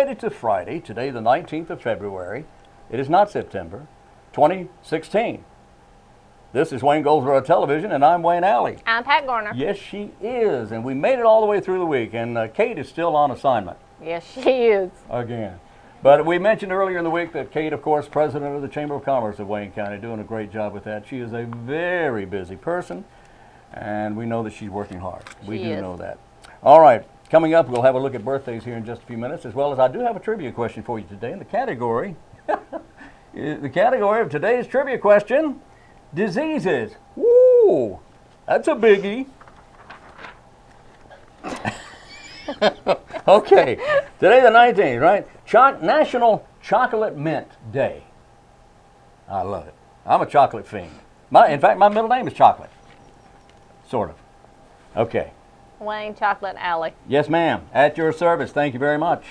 made it to Friday, today the 19th of February. It is not September, 2016. This is Wayne Goldsboro Television, and I'm Wayne Alley. I'm Pat Garner. Yes, she is, and we made it all the way through the week, and Kate is still on assignment. Yes, she is. Again. But we mentioned earlier in the week that Kate, of course, president of the Chamber of Commerce of Wayne County, doing a great job with that. She is a very busy person, and we know that she's working hard. We do know that. All right, coming up, we'll have a look at birthdays here in just a few minutes, as well as I do have a trivia question for you today. In the category, the category of today's trivia question, diseases. Woo, that's a biggie. Okay, today the 19th, right? National Chocolate Mint Day. I love it. I'm a chocolate fiend. In fact, my middle name is Chocolate. Sort of. Okay. Wayne Chocolate Alley. Yes, ma'am. At your service. Thank you very much.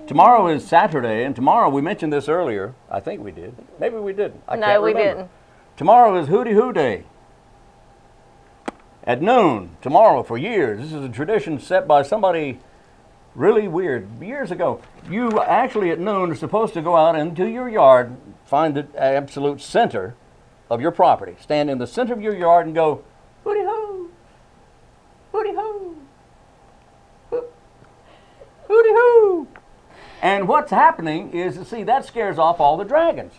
Tomorrow is Saturday, and tomorrow, we mentioned this earlier. I think we did. Maybe we didn't. I can't remember. No, we didn't. Tomorrow is Hootie Hoo Day. At noon, tomorrow, for years. This is a tradition set by somebody really weird. Years ago, you actually at noon are supposed to go out into your yard, find the absolute center of your property, stand in the center of your yard and go, hootie hoo, hootie hoo, hootie hoo. And what's happening is, see, that scares off all the dragons.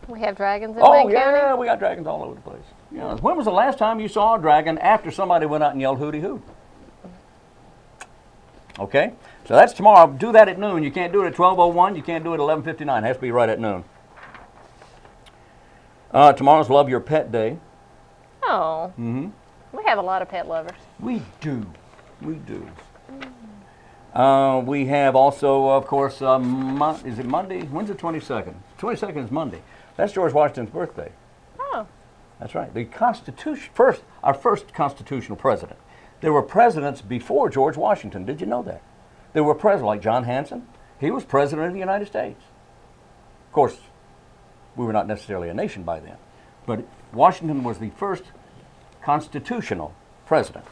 We have dragons in Wayne County? Yeah, we got dragons all over the place. You know, when was the last time you saw a dragon after somebody went out and yelled hootie hoo? Okay, so that's tomorrow. Do that at noon. You can't do it at 12:01. You can't do it at 11:59. It has to be right at noon. Tomorrow's Love Your Pet Day. Oh. Mm-hmm. We have a lot of pet lovers. We do. We do. We have also, of course, is it Monday? When's the 22nd? 22nd is Monday. That's George Washington's birthday. Oh. That's right. The Constitution, our first constitutional president. There were presidents before George Washington. Did you know that? There were presidents like John Hanson. He was president of the United States. Of course, we were not necessarily a nation by then. But Washington was the first constitutional president.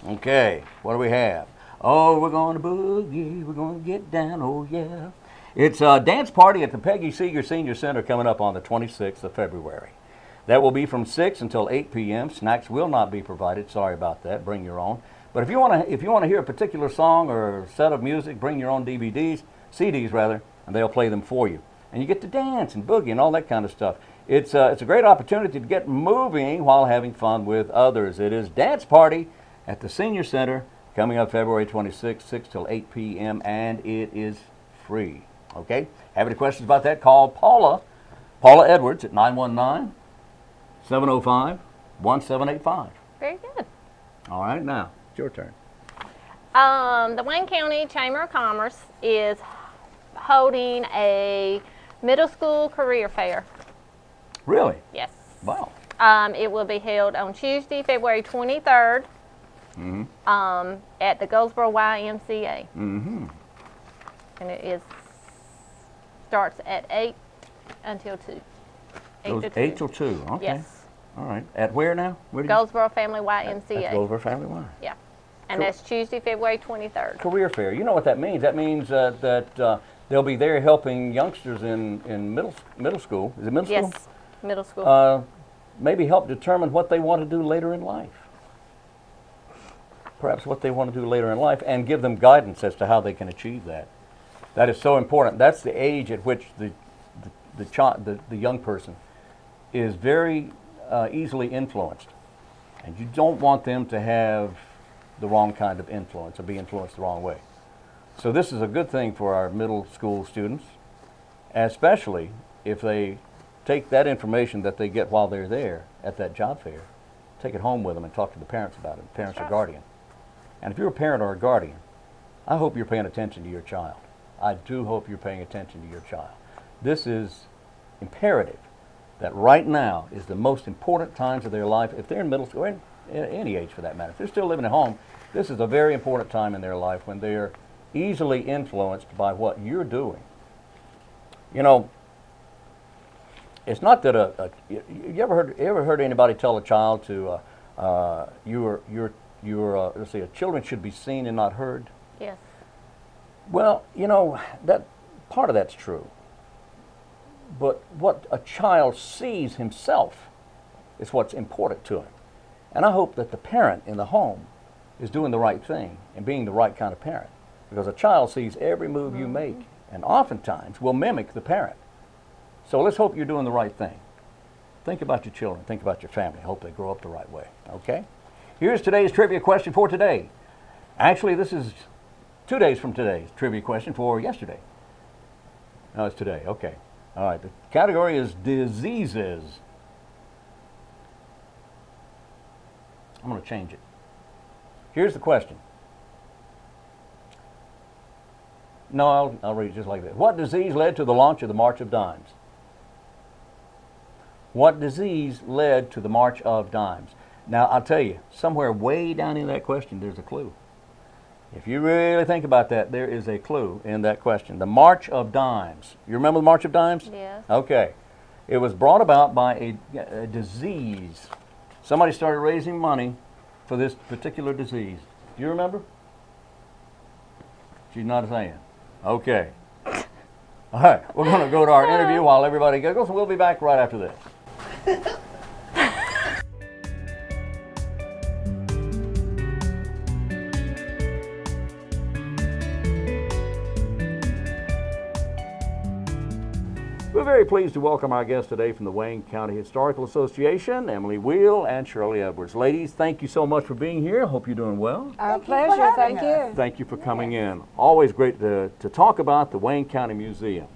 Okay, what do we have? Oh, we're going to boogie. We're going to get down. Oh, yeah. It's a dance party at the Peggy Seeger Senior Center coming up on the 26th of February. That will be from 6 until 8 p.m. Snacks will not be provided. Sorry about that. Bring your own. But if you want to hear a particular song or set of music, bring your own CDs rather, and they'll play them for you. And you get to dance and boogie and all that kind of stuff. It's a great opportunity to get moving while having fun with others. It is Dance Party at the Senior Center coming up February 26th, 6 till 8 p.m., and it is free. Okay? Have any questions about that? Call Paula Edwards at 919-705-1785. Very good. All right, now, it's your turn. The Wayne County Chamber of Commerce is holding a middle school career fair. Really? Yes. Wow. It will be held on Tuesday, February 23rd at the Goldsboro YMCA. Mm-hmm. And it starts at 8 until 2. 8 till 2, okay. Yes. All right. At where now? Where Goldsboro Family YMCA. At Goldsboro Family Y. Yeah. And that's Tuesday, February 23rd. Career fair. You know what that means? That means that they'll be there helping youngsters in middle school. Is it middle school? Yes, middle school. Maybe help determine what they want to do later in life. Perhaps what they want to do later in life, and give them guidance as to how they can achieve that. That is so important. That's the age at which the young person is very easily influenced. And you don't want them to have the wrong kind of influence or be influenced the wrong way. So this is a good thing for our middle school students, especially if they take that information that they get while they're there at that job fair, take it home with them and talk to the parents about it, parents or guardian. And if you're a parent or a guardian, I hope you're paying attention to your child. I do hope you're paying attention to your child. This is imperative that right now is the most important times of their life. If they're in middle school, or in any age for that matter, if they're still living at home, this is a very important time in their life when they're easily influenced by what you're doing. You know, it's not that you ever heard anybody tell a child to children should be seen and not heard? Yes. Well, you know, that part of that's true. But what a child sees himself is what's important to him. And I hope that the parent in the home is doing the right thing and being the right kind of parent. Because a child sees every move you make and oftentimes will mimic the parent. So let's hope you're doing the right thing. Think about your children. Think about your family. Hope they grow up the right way. Okay? Here's today's trivia question for today. Actually, this is 2 days from today's trivia question for yesterday. No, it's today. Okay. All right. The category is diseases. I'm going to change it. Here's the question. No, I'll read it just like this. What disease led to the launch of the March of Dimes? What disease led to the March of Dimes? Now, I'll tell you, somewhere way down in that question, there's a clue. If you really think about that, there is a clue in that question. The March of Dimes. You remember the March of Dimes? Yes. Okay. It was brought about by a disease. Somebody started raising money for this particular disease. Do you remember? She's not saying. Okay. All right. We're going to go to our interview while everybody giggles, and we'll be back right after this. We're very pleased to welcome our guests today from the Wayne County Historical Association, Emily Weil and Shirley Edwards. Ladies, thank you so much for being here. Hope you're doing well. Our pleasure, thank you. Thank you for coming in. Always great to talk about the Wayne County Museum.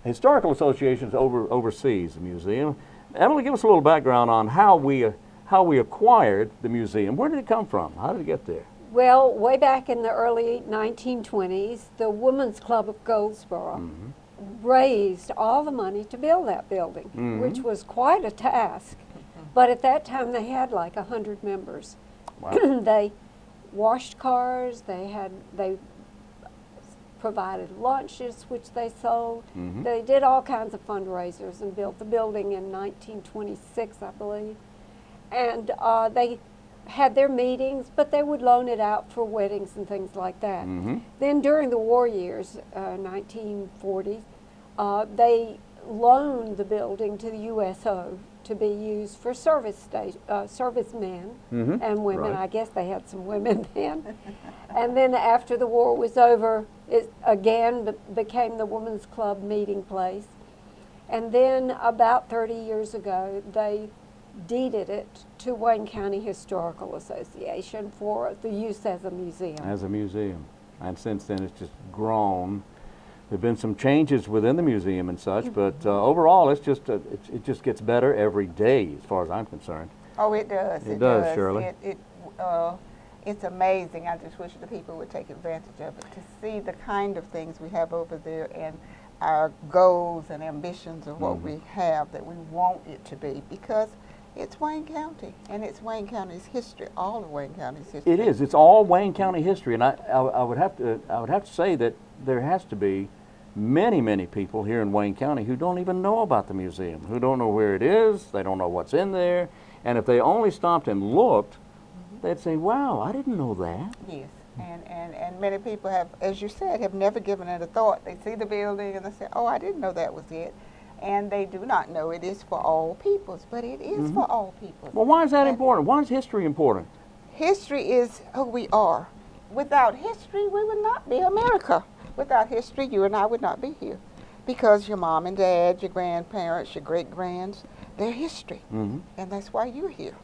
The Historical Association oversees the museum. Emily, give us a little background on how we acquired the museum. Where did it come from? How did it get there? Well, way back in the early 1920s, the Women's Club of Goldsboro raised all the money to build that building, which was quite a task. But at that time, they had like 100 members. Wow. They washed cars. They provided lunches, which they sold. They did all kinds of fundraisers and built the building in 1926, I believe. And they had their meetings, but they would loan it out for weddings and things like that. Then during the war years, 1940s, they loaned the building to the USO to be used for servicemen and women. Right. I guess they had some women then. And then after the war was over, it again became the Women's Club meeting place. And then about 30 years ago, they deeded it to Wayne County Historical Association for the use as a museum. As a museum. And since then it's just grown. There have been some changes within the museum and such, but overall it's just it just gets better every day as far as I'm concerned. Oh, it does. It does, Shirley. It's amazing. I just wish the people would take advantage of it to see the kind of things we have over there and our goals and ambitions of what we have that we want it to be, because it's Wayne County, and it's Wayne County's history, all of Wayne County's history. It is. It's all Wayne County history, and I would have to say that there has to be many people here in Wayne County who don't even know about the museum, who don't know where it is, they don't know what's in there, and if they only stopped and looked, they'd say, "Wow, I didn't know that." Yes, and many people have, as you said, have never given it a thought. They see the building and they say, "Oh, I didn't know that was it." And they do not know it is for all peoples, but it is for all peoples. Well, why is that important? Why is history important? History is who we are. Without history, we would not be America. Without history, you and I would not be here. Because your mom and dad, your grandparents, your great-grands, they're history. And that's why you're here.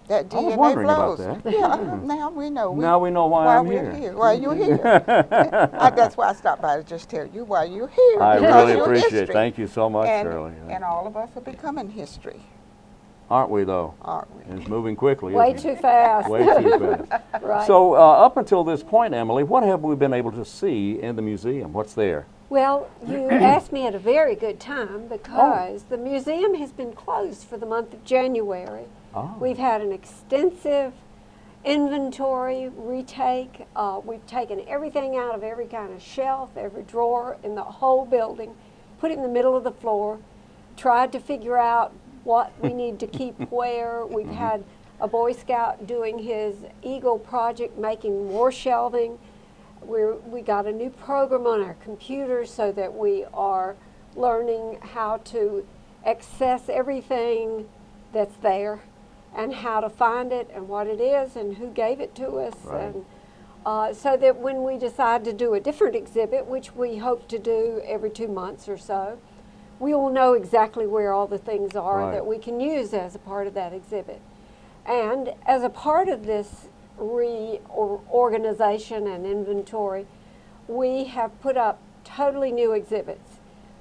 That DNA I was wondering flows. about that. Yeah, now we know. Now we know why I'm we're here. Why you're here. That's why I stopped by to just tell you why you're here. I because really you're appreciate it. history. Thank you so much, and, Shirley. And all of us are becoming history, Aren't we, though? aren't we? It's moving quickly, Way isn't it? too fast. Way too fast. Right. So up until this point, Emily, what have we been able to see in the museum? What's there? Well, you asked me at a very good time because the museum has been closed for the month of January. Oh. We've had an extensive inventory retake. We've taken everything out of every kind of shelf, every drawer in the whole building, put it in the middle of the floor, tried to figure out what we need to keep where. We've had a Boy Scout doing his Eagle project, making more shelving. We got a new program on our computers so that we are learning how to access everything that's there and how to find it and what it is and who gave it to us. Right. And so that when we decide to do a different exhibit, which we hope to do every 2 months or so, we will know exactly where all the things are Right. that we can use as a part of that exhibit. And as a part of this reorganization and inventory, we have put up totally new exhibits.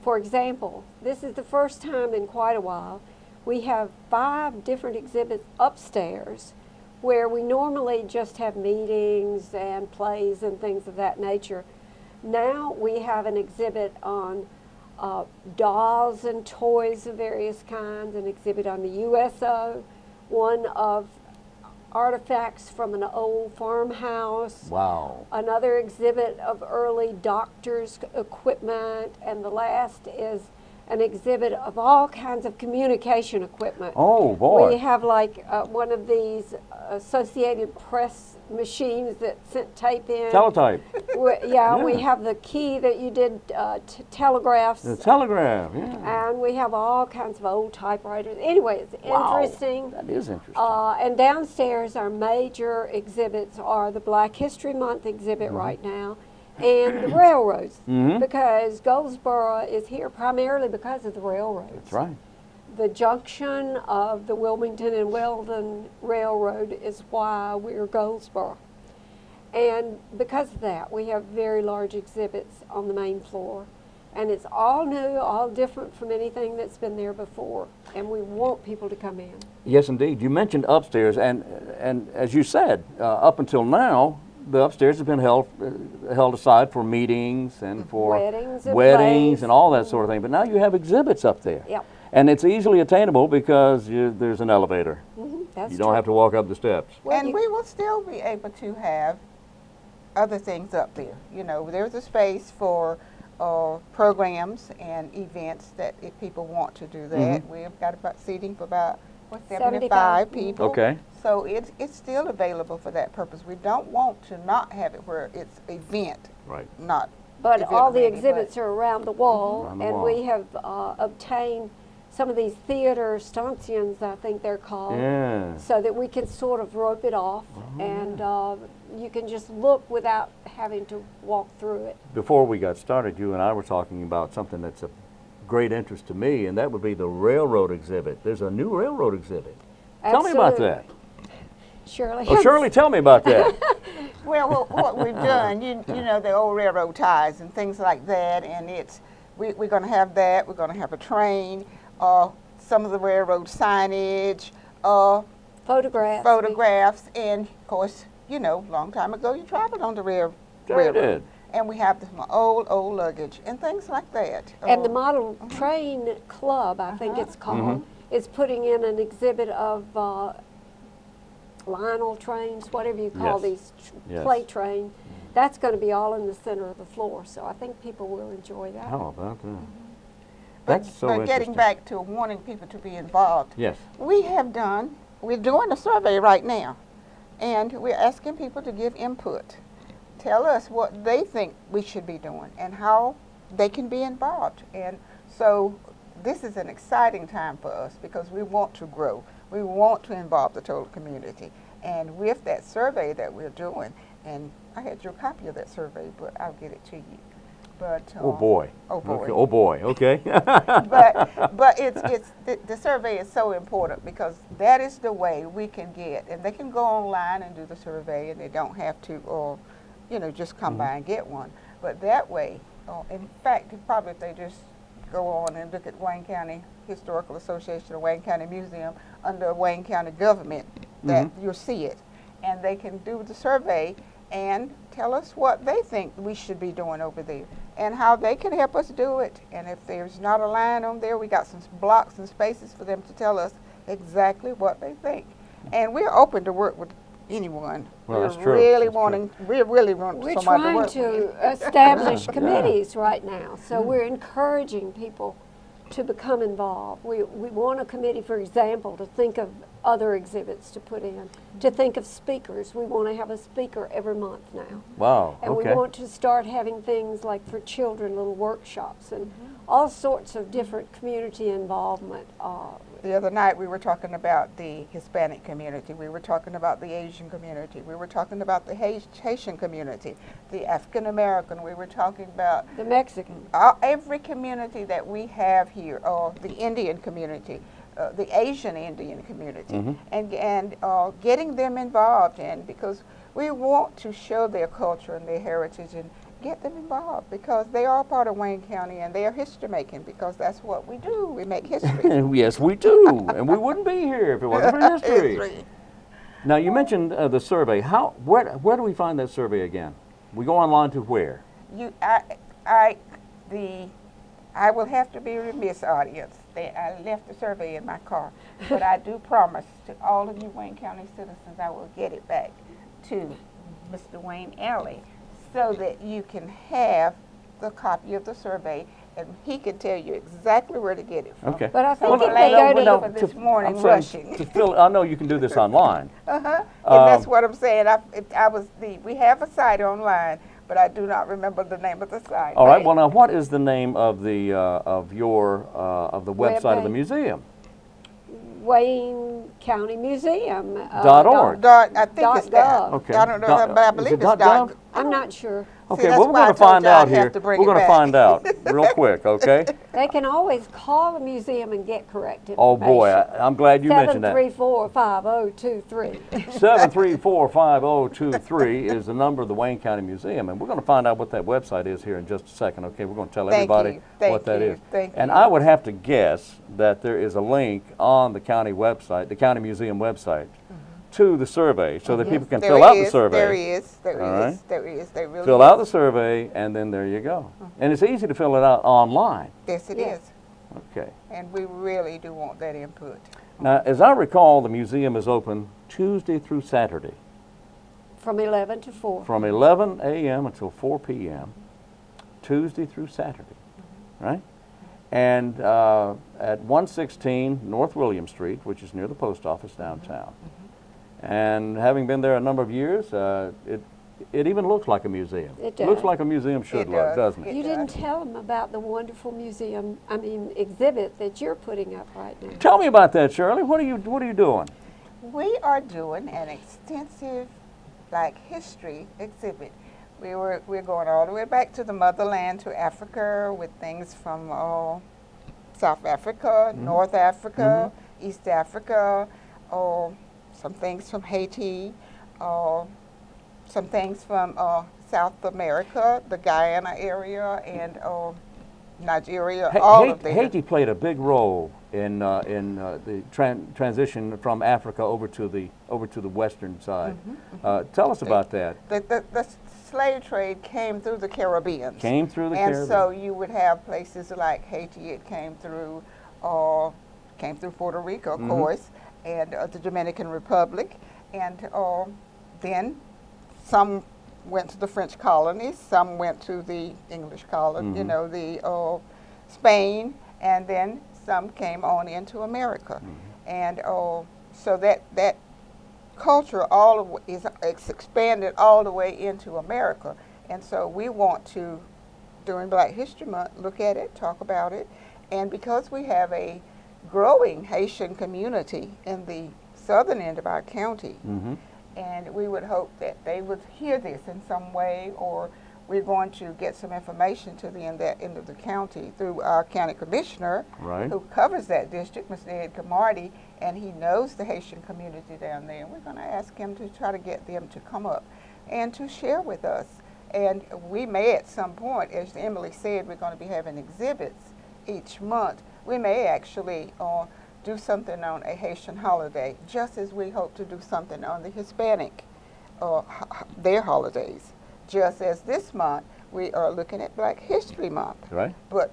For example, this is the first time in quite a while we have 5 different exhibits upstairs where we normally just have meetings and plays and things of that nature. Now we have an exhibit on dolls and toys of various kinds, an exhibit on the USO, one of artifacts from an old farmhouse, Wow. another exhibit of early doctor's equipment, and the last is an exhibit of all kinds of communication equipment. Oh, boy. We have like one of these Associated Press machines that sent tape in. Teletype. Yeah, we Yeah. have the key that you did telegraphs. The telegraph, yeah. And we have all kinds of old typewriters. Anyway, it's Wow. interesting. That is interesting. And downstairs, our major exhibits are the Black History Month exhibit Mm-hmm. right now and the railroads. Mhm. Because Goldsboro is here primarily because of the railroads. That's right. The junction of the Wilmington and Weldon Railroad is why we're Goldsboro. And because of that, we have very large exhibits on the main floor. And it's all new, all different from anything that's been there before. And we want people to come in. Yes, indeed. You mentioned upstairs, and as you said, up until now, the upstairs has been held aside for meetings and for Weddings and weddings plays. and all that sort of thing. But now you have exhibits up there. Yep. And it's easily attainable because there's an elevator. That's You don't have to walk up the steps. Well, And you- we will still be able to have other things up there. You know, there's a space for programs and events that if people want to do that. We've got about seating for about, 75 people. Okay. So it's still available for that purpose. We don't want to not have it where it's event, Right. not But event all the ready, exhibits are around the wall, Around the and wall. we have obtained some of these theater stanchions, I think they're called, Yeah. so that we can sort of rope it off, and you can just look without having to walk through it. Before we got started, you and I were talking about something that's of great interest to me, and that would be the railroad exhibit. There's a new railroad exhibit. Tell me about that. Shirley. Oh, Shirley, tell me about that. Well, what we've done, you know, the old railroad ties and things like that, and we're going to have that. We're going to have a train, some of the railroad signage, Photographs. and of course, you know, long time ago you traveled on the Sure railroad, did. and we have some old luggage and things like that. And the Model Train Club, I think it's called, is putting in an exhibit of Lionel trains, whatever you call Yes. these Yes. play trains. That's going to be all in the center of the floor, so I think people will enjoy that. How about that? But, That's so but interesting. getting back to wanting people to be involved, Yes. we're doing a survey right now, and we're asking people to give input. Tell us what they think we should be doing and how they can be involved. And so this is an exciting time for us because we want to grow. We want to involve the total community. And with that survey that we're doing, and I had your copy of that survey, but I'll get it to you. But Oh boy. Oh boy. Okay. Oh boy. Okay. but the survey is so important because that is the way we can get, and they can go online and do the survey, and they don't have to, just come by and get one. But that way, in fact, probably if they just go on and look at Wayne County Historical Association or Wayne County Museum under Wayne County government, that you'll see it, and they can do the survey and tell us what they think we should be doing over there and how they can help us do it. And if there's not a line on there, we got some blocks and spaces for them to tell us exactly what they think. And we're open to work with anyone. Well, that's we're true. really That's wanting, we really want We're someone to trying work to with. establish committees right now, so we're encouraging people to become involved. We want a committee, for example, to think of other exhibits to put in, to think of speakers. We want to have a speaker every month now. Wow, And okay. we want to start having things like for children, little workshops and all sorts of different community involvement. The other night we were talking about the Hispanic community, we were talking about the Asian community, we were talking about the Haitian community, the African American, we were talking about The Mexican. every community that we have here, or the Indian community, the Asian Indian community, and getting them involved in, because we want to show their culture and their heritage and get them involved, because they are part of Wayne County and they are history making, because that's what we do. We make history. Yes, we do, and we wouldn't be here if it wasn't for history. Now, you mentioned the survey. Where do we find that survey again? We go online to where? I will have to be remiss, audience. I left the survey in my car, but I do promise to all of you Wayne County citizens I will get it back to Mr. Wayne Alley, so that you can have the copy of the survey, and he can tell you exactly where to get it from. But I think So if they go to for this morning I'm saying rushing. I know you can do this online. And that's what I'm saying. We have a site online, but I do not remember the name of the site. All right. Well, now, what is the name of the website of the Webpage. museum? Wayne County Museum. .org. I think it's that. .gov. Okay. I don't know, but I believe is it's it .gov? I'm not sure. Okay, that's well, we're why I going to told find you I'd out have here. to bring We're it going to back. find out real quick, okay? They can always call the museum and get correct information. Oh, boy, I'm glad you mentioned that. 734-5023. 734-5023 is the number of the Wayne County Museum, and we're going to find out what that website is here in just a second, okay? We're going to tell everybody what that is. And I would have to guess that there is a link on the county website, the county museum website, to the survey, so that people can fill out the survey. There is. All right. There is. There really Fill is. out the survey, and then there you go. And it's easy to fill it out online. Yes, it Yes. is. Okay. And we really do want that input. Now, as I recall, the museum is open Tuesday through Saturday, From 11 to 4. from 11 a.m. until 4 p.m., Tuesday through Saturday, right? And at 116 North William Street, which is near the post office downtown. And having been there a number of years, it even looks like a museum. It Looks does. like a museum should It look, does. doesn't it? You didn't tell them about the wonderful exhibit that you're putting up right now. Tell me about that, Shirley. What are you doing? We are doing an extensive, history exhibit. We're going all the way back to the motherland, to Africa, with things from South Africa, North Africa, East Africa, some things from Haiti, some things from South America, the Guyana area, and Nigeria, all of them. Haiti played a big role in the transition from Africa over to the western side. Tell us about that. The slave trade came through the Caribbean. Came through the And Caribbean. so you would have places like Haiti. It came through Puerto Rico, of course, and the Dominican Republic, and then some went to the French colonies, some went to the English colony, the Spain, and then some came on into America. And so that culture it's expanded all the way into America. And so we want to, during Black History Month, look at it, talk about it. And because we have a growing Haitian community in the southern end of our county, and we would hope that they would hear this in some way, or we're going to get some information to the end of the county through our county commissioner, who covers that district, Mr. Ed Camardi, and he knows the Haitian community down there. And we're going to ask him to try to get them to come up and to share with us. And we may at some point, as Emily said, we're going to be having exhibits each month. We may actually do something on a Haitian holiday, just as we hope to do something on the Hispanic, their holidays. Just as this month, we are looking at Black History Month. Right. But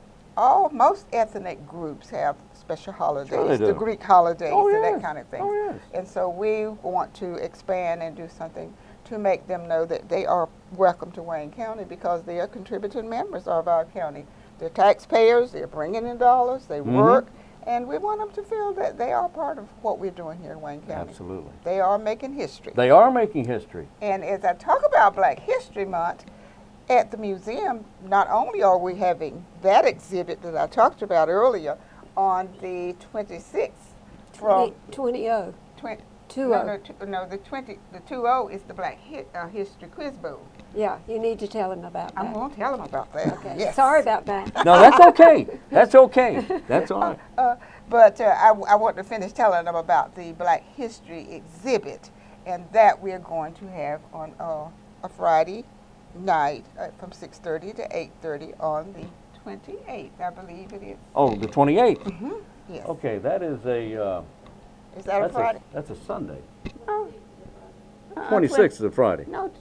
most ethnic groups have special holidays, Sure they do. the Greek holidays and yes. that kind of thing. Oh, yes. And so we want to expand and do something to make them know that they are welcome to Wayne County, because they are contributing members of our county. They're taxpayers, they're bringing in dollars, they work, and we want them to feel that they are part of what we're doing here in Wayne County. Absolutely. They are making history. They are making history. And as I talk about Black History Month, at the museum, not only are we having that exhibit that I talked about earlier on the 26th from 20. no, 20. the 20 is the Black History Quiz Bowl. Yeah, you need to tell him about that. I'm going to tell them about that. Okay. Yes. Sorry about that. No, that's okay. That's okay. That's all right. But I want to finish telling them about the Black History exhibit, and that we're going to have on a Friday night from 6:30 to 8:30 on the 28th, I believe it is. Oh, the 28th. Yes. Okay, that is a. Is that a Friday? That's a Sunday. No. 26th is a Friday. No.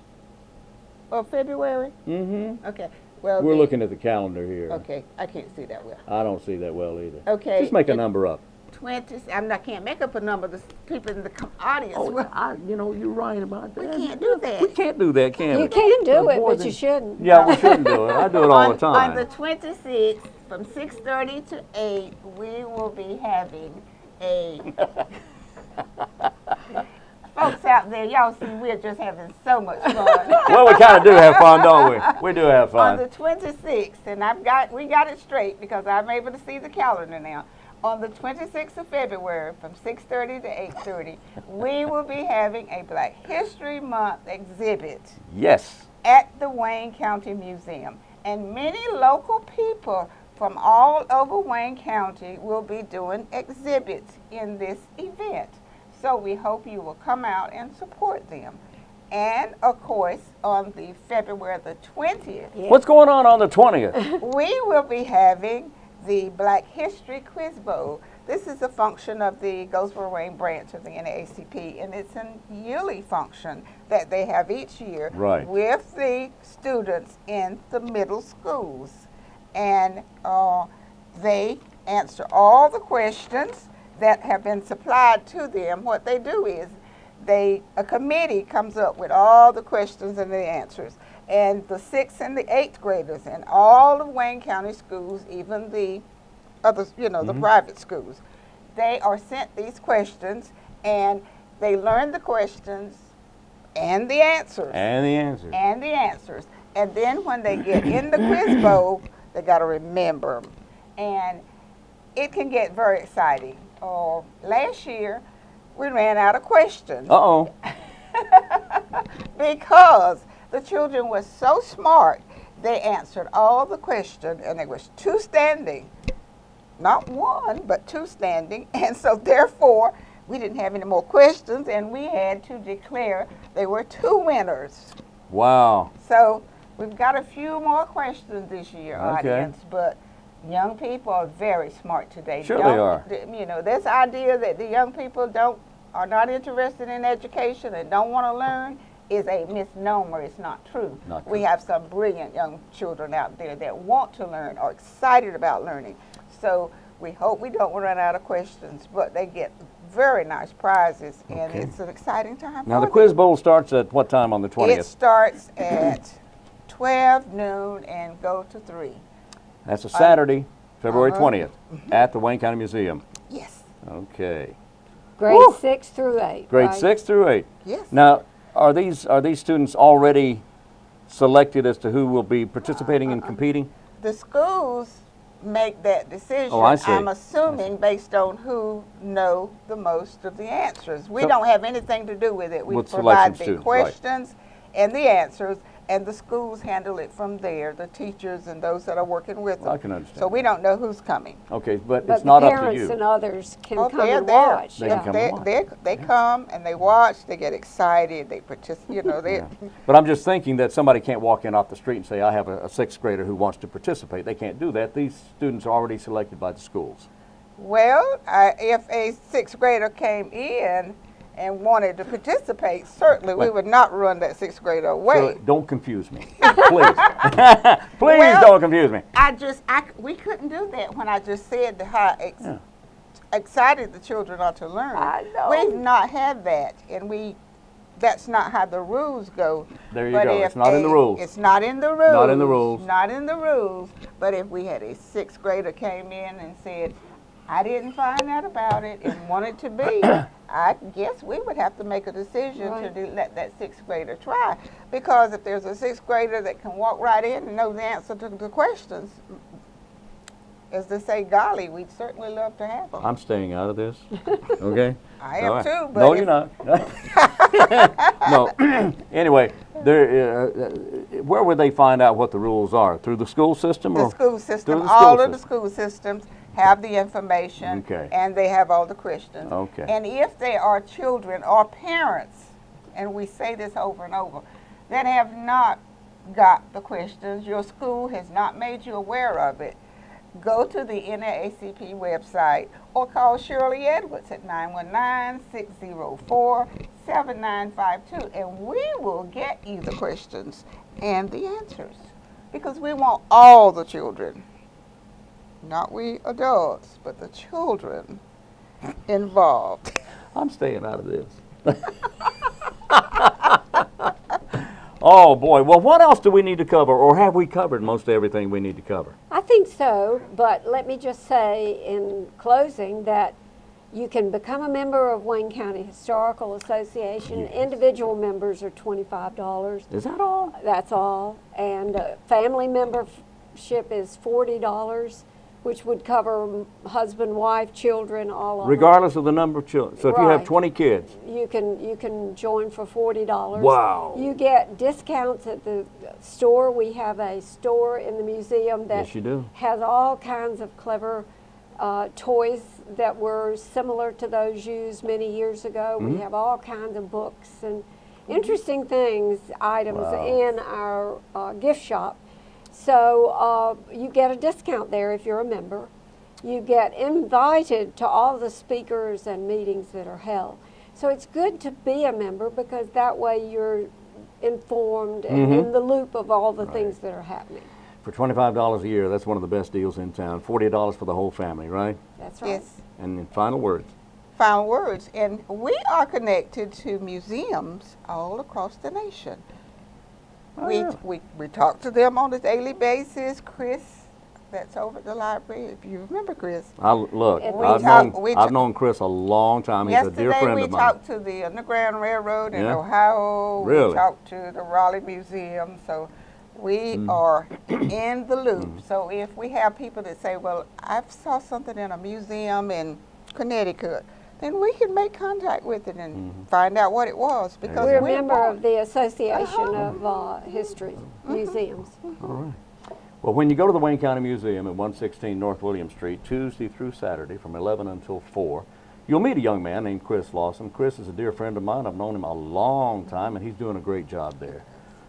Or February? Mm-hmm. Okay. Well, We're looking at the calendar here. Okay, I can't see that well. I don't see that well either. Okay. Just make a number up. 20. I can't make up a number. The people in the audience. You're right about that. We can't do that. We can't do that, can we? You can do it, More but than- you shouldn't. Yeah, we shouldn't do it. I do it all the time. On the 26th, from 6:30 to 8, we will be having a. Folks out there, y'all see, we're just having so much fun. Well, we kind of do have fun, don't we? We do have On fun. the 26th, and we got it straight because I'm able to see the calendar now. On the 26th of February, from 6:30 to 8:30, we will be having a Black History Month exhibit Yes. at the Wayne County Museum. And many local people from all over Wayne County will be doing exhibits in this event. So we hope you will come out and support them. And of course, on the February the 20th, What's going on the 20th? we will be having the Black History Quiz Bowl. This is a function of the Goldsboro-Wayne branch of the NAACP, and it's a yearly function that they have each year Right. with the students in the middle schools. And they answer all the questions that have been supplied to them. What they do is a committee comes up with all the questions and the answers. And the 6th and the 8th graders in all of Wayne County schools, even the others, the private schools, they are sent these questions and they learn the questions and the answers. And the answer. And the answers. And then when they get in the quiz bowl, they got to remember them. And it can get very exciting. Last year, we ran out of questions. Uh-oh. Because the children were so smart, they answered all the questions, and there was 2 standing. Not 1, but 2 standing. And so therefore, we didn't have any more questions, and we had to declare there were 2 winners. Wow. So we've got a few more questions this year, Okay. audience, but young people are very smart today. Sure they are. This idea that the young people are not interested in education and don't want to learn is a misnomer. It's not true. Not true. We have some brilliant young children out there that want to learn, are excited about learning. So we hope we don't run out of questions, but they get very nice prizes, and Okay. it's an exciting time. Now, the for quiz them. bowl starts at what time on the 20th? It starts at 12 noon and go to 3. That's a Saturday, February Uh-huh. 20th, at the Wayne County Museum. Yes. Okay. Grade Woo! 6 through 8. Grade right? 6 through 8. Yes. Now, are these students already selected as to who will be participating and competing? The schools make that decision. Oh, I see. I'm assuming based on who know the most of the answers. We So- don't have anything to do with it. We With provide selection the students, right. questions and the answers, and the schools handle it from there, the teachers and those that are working with them. I can understand. So we don't know who's coming. Okay, but But it's not the up to parents you. and others can Oh, come they're and there. watch. They can come and watch. They come and they watch, they get excited, they participate, they Yeah. But I'm just thinking that somebody can't walk in off the street and say, I have a 6th grader who wants to participate. They can't do that. These students are already selected by the schools. Well, if a 6th grader came in and wanted to participate, certainly we Wait. would not run that 6th grader away. So don't confuse me, please. Please Well, don't confuse me. We couldn't do that when I just said how Yeah. excited the children are to learn. I know. We've not had that, and we that's not how the rules go. There you But go. if It's not in the rules. It's not in the rules. Not in the rules. Not in the rules. But if we had a 6th grader came in and said, I didn't find out about it and wanted to be, I guess we would have to make a decision to let that 6th grader try. Because if there's a 6th grader that can walk right in and know the answer to the questions, as they say, golly, we'd certainly love to have them. I'm staying out of this. Okay? I am too, but no, you're not. No. Anyway, where would they find out what the rules are? Through the school system? The or? school system, Through the all school of the school systems have the information, Okay. and they have all the questions. Okay. And if they are children or parents, and we say this over and over, that have not got the questions, your school has not made you aware of it, go to the NAACP website or call Shirley Edwards at 919-604-7952, and we will get you the questions and the answers, because we want all the children, not we adults, but the children involved. I'm staying out of this. Oh, boy. Well, what else do we need to cover, or have we covered most everything we need to cover? I think so, but let me just say in closing that you can become a member of Wayne County Historical Association. Yes. Individual members are $25. Is that all? That's all. And family membership is $40, which would cover husband, wife, children, all of them. Regardless of the number of children. So if you have Right. 20 kids. You can join for $40. Wow. You get discounts at the store. We have a store in the museum that Yes, you do. has all kinds of clever toys that were similar to those used many years ago. Mm-hmm. We have all kinds of books and interesting things, items Wow. in our gift shop. So you get a discount there if you're a member. You get invited to all the speakers and meetings that are held. So it's good to be a member, because that way you're informed and in the loop of all the things that are happening. For $25 a year, that's one of the best deals in town. $40 for the whole family, right? That's right. Yes. And in final words. Final words. And we are connected to museums all across the nation. Oh, we, yeah. we talk to them on a daily basis. Chris, that's over at the library, if you remember Chris. Look, And I've known Chris a long time. He's a dear Yesterday friend we of mine. talked to the Underground Railroad in Yeah? Ohio. Really? We talked to the Raleigh Museum. So we are in the loop. So if we have people that say, well, I saw something in a museum in Connecticut, then we can make contact with it and find out what it was, because We're a we member want- of the Association of History Museums. All right. Well, when you go to the Wayne County Museum at 116 North William Street, Tuesday through Saturday from 11 until 4, you'll meet a young man named Chris Lawson. Chris is a dear friend of mine. I've known him a long time, and he's doing a great job there.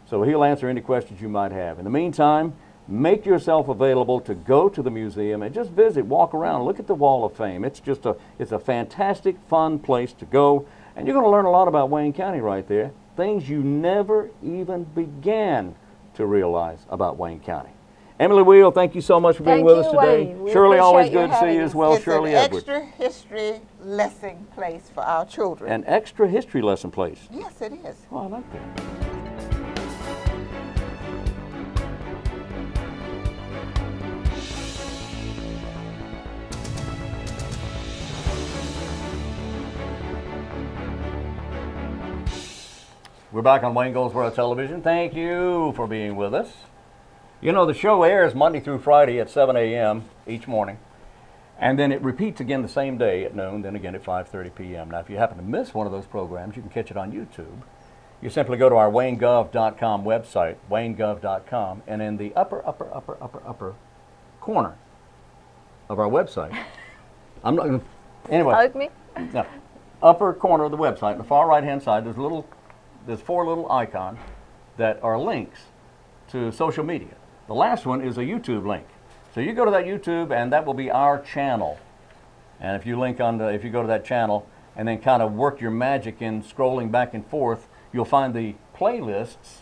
So he'll answer any questions you might have. In the meantime, make yourself available to go to the museum and just visit, walk around, look at the Wall of Fame. It's a fantastic, fun place to go, and you're going to learn a lot about Wayne County right there, things you never even began to realize about Wayne County. Emily Weil, thank you so much for being Thank with us you, today. Wayne. We Shirley, always appreciate good you to see having you as us. well. It's Shirley an Edwards. extra history lesson place for our children. An extra history lesson place. Yes, it is. Oh, I like that. We're back on Wayne Goldsboro Television. Thank you for being with us. You know, the show airs Monday through Friday at 7 a.m. each morning, and then it repeats again the same day at noon, then again at 5:30 p.m. Now, if you happen to miss one of those programs, you can catch it on YouTube. You simply go to our WayneGov.com website, WayneGov.com, and in the upper corner of our website, I'm not going to, anyway. Hug me. No, upper corner of the website, on the far right-hand side, there's 4 little icons that are links to social media. The last one is a YouTube link. So you go to that YouTube, and that will be our channel. And if you if you go to that channel and then kind of work your magic in scrolling back and forth, you'll find the playlists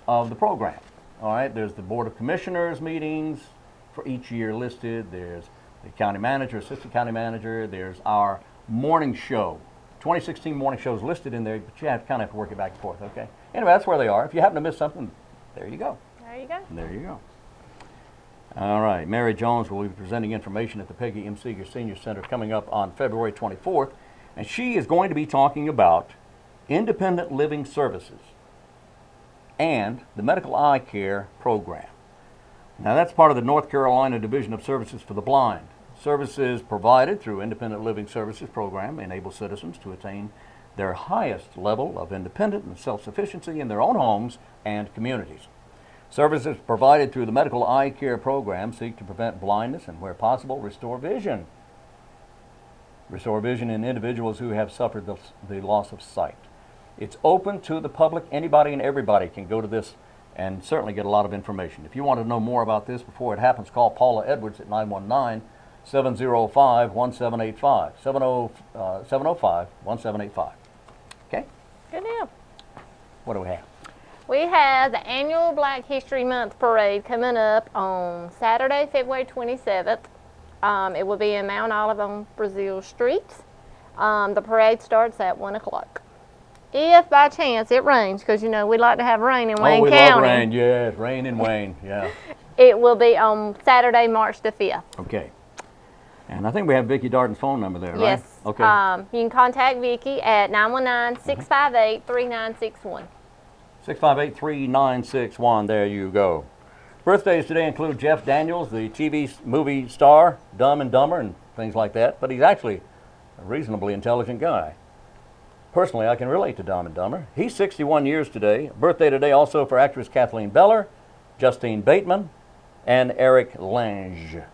of the program. All right, there's the Board of Commissioners meetings for each year listed. There's the county manager, assistant county manager. There's our morning show, 2016 morning shows listed in there, but you kind of have to work it back and forth, okay? Anyway, that's where they are. If you happen to miss something, there you go. There you go. There you go. All right, Mary Jones will be presenting information at the Peggy M. Seeger Senior Center coming up on February 24th, and she is going to be talking about independent living services and the medical eye care program. Now, that's part of the North Carolina Division of Services for the Blind. Services provided through Independent Living Services program enable citizens to attain their highest level of independent and self-sufficiency in their own homes and communities. Services provided through the medical eye care program seek to prevent blindness and, where possible, restore vision. Restore vision in individuals who have suffered the loss of sight. It's open to the public. Anybody and everybody can go to this and certainly get a lot of information. If you want to know more about this before it happens, call Paula Edwards at 919-705-1785. 705-1785. Okay? Good deal. What do we have? We have the annual Black History Month parade coming up on Saturday, February 27th. It will be in Mount Olive on Brazil Street. The parade starts at 1 o'clock. If by chance it rains, because you know we like to have rain in Wayne we County. love rain, yes, rain in Wayne, yeah. It will be on Saturday, March the 5th. Okay. And I think we have Vicki Darden's phone number there, right? Yes. Okay. You can contact Vicki at 919-658-3961. 658-3961, there you go. Birthdays today include Jeff Daniels, the TV movie star, Dumb and Dumber and things like that, but he's actually a reasonably intelligent guy. Personally, I can relate to Dumb and Dumber. He's 61 years today. Birthday today also for actress Kathleen Beller, Justine Bateman, and Eric Lange.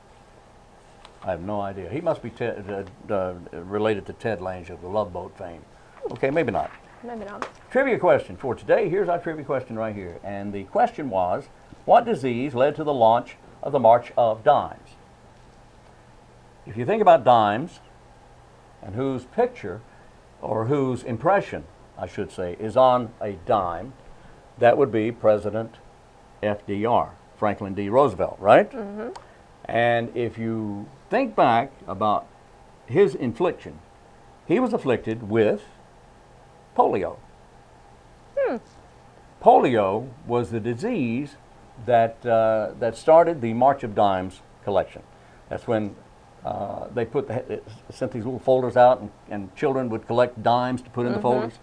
I have no idea. He must be related to Ted Lange of the Love Boat fame. Okay, maybe not. Maybe not. Trivia question for today. Here's our trivia question right here. And the question was, what disease led to the launch of the March of Dimes? If you think about dimes and whose picture or whose impression, I should say, is on a dime, that would be President FDR, Franklin D. Roosevelt, right? Mm-hmm. And if you think back about his infliction, he was afflicted with polio. Polio was the disease that that started the March of Dimes collection. That's when they sent these little folders out, and children would collect dimes to put in the folders,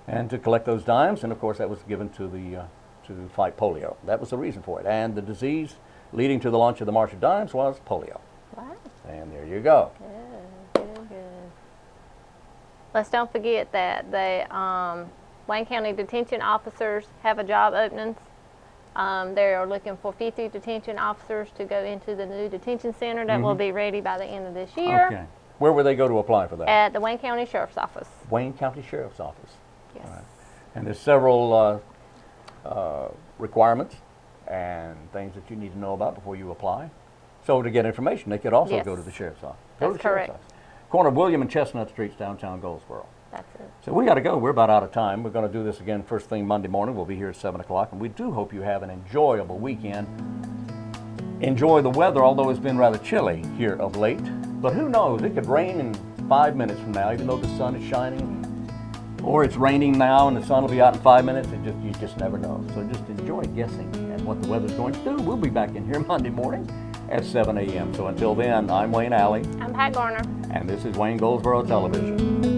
and to collect those dimes, and of course that was given to the to fight polio. That was the reason for it, and the disease leading to the launch of the March of Dimes was polio. Wow. And there you go. Good. Let's don't forget that the Wayne County detention officers have a job openings. They are looking for 50 detention officers to go into the new detention center that will be ready by the end of this year. Okay. Where would they go to apply for that? At the Wayne County Sheriff's Office. Wayne County Sheriff's Office. Yes. All right. And there's several requirements and things that you need to know about before you apply. So to get information, they could also go to the Sheriff's Office. Go to the Sheriff's Office. Corner of William and Chestnut Streets, downtown Goldsboro. That's it. So we got to go. We're about out of time. We're going to do this again first thing Monday morning. We'll be here at 7 o'clock, and we do hope you have an enjoyable weekend. Enjoy the weather, although it's been rather chilly here of late. But who knows? It could rain in 5 minutes from now, even though the sun is shining. Or it's raining now, and the sun will be out in 5 minutes. You just never know. So just enjoy guessing at what the weather's going to do. We'll be back in here Monday morning at 7 a.m. So until then, I'm Wayne Alley. I'm Pat Garner. And this is Wayne Goldsboro Television.